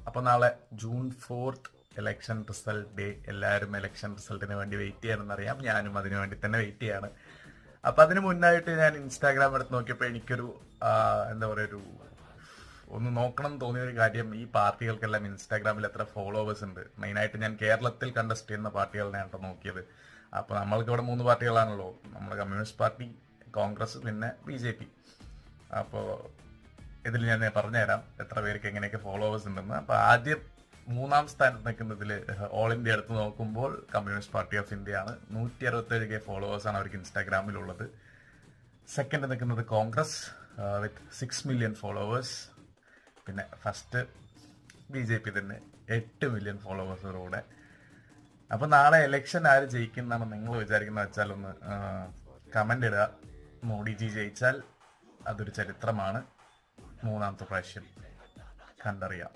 അപ്പോൾ നാളെ June 4th election result day. എല്ലാവരും ഇലക്ഷൻ റിസൾട്ടിന് വേണ്ടി വെയിറ്റ് ചെയ്യണമെന്നറിയാം. ഞാനും അതിനു വേണ്ടി തന്നെ വെയിറ്റ് ചെയ്യാണ്. അപ്പം അതിന് മുന്നായിട്ട് ഞാൻ ഇൻസ്റ്റാഗ്രാം എടുത്ത് നോക്കിയപ്പോൾ എനിക്കൊരു എന്താ പറയുക, ഒന്ന് നോക്കണം എന്ന് തോന്നിയൊരു കാര്യം, ഈ പാർട്ടികൾക്കെല്ലാം ഇൻസ്റ്റാഗ്രാമിൽ എത്ര ഫോളോവേഴ്സ് ഉണ്ട്. മെയിനായിട്ട് ഞാൻ കേരളത്തിൽ കണ്ടസ്റ്റ് ചെയ്യുന്ന പാർട്ടികളിനെയാണ് കേട്ടോ നോക്കിയത്. അപ്പോൾ നമ്മൾക്ക് ഇവിടെ 3 പാർട്ടികളാണല്ലോ, നമ്മുടെ കമ്മ്യൂണിസ്റ്റ് പാർട്ടി, കോൺഗ്രസ്, പിന്നെ BJP. അപ്പോൾ ഇതിൽ ഞാൻ പറഞ്ഞുതരാം എത്ര പേർക്ക് എങ്ങനെയൊക്കെ ഫോളോവേഴ്സ് ഉണ്ടെന്ന്. അപ്പോൾ ആദ്യം 3ാം സ്ഥാനത്ത് നിൽക്കുന്നതിൽ ഓൾ ഇന്ത്യ എടുത്ത് നോക്കുമ്പോൾ കമ്മ്യൂണിസ്റ്റ് പാർട്ടി ഓഫ് ഇന്ത്യ ആണ്. 167K ഫോളോവേഴ്സാണ് അവർക്ക് ഇൻസ്റ്റാഗ്രാമിലുള്ളത്. സെക്കൻഡ് നിൽക്കുന്നത് കോൺഗ്രസ് വിത്ത് 6 മില്യൺ ഫോളോവേഴ്സ്. പിന്നെ ഫസ്റ്റ് BJP തന്നെ 8 മില്യൺ ഫോളോവേഴ്സോടുകൂടെ. അപ്പോൾ നാളെ ഇലക്ഷൻ ആര് ജയിക്കുന്നതാണ് നിങ്ങൾ വിചാരിക്കുന്നത് വെച്ചാൽ ഒന്ന് കമൻ്റ് ഇടുക. മോഡിജി ജയിച്ചാൽ അതൊരു ചരിത്രമാണ്. 3ാമത്തെ പ്രാവശ്യം കണ്ടറിയാം.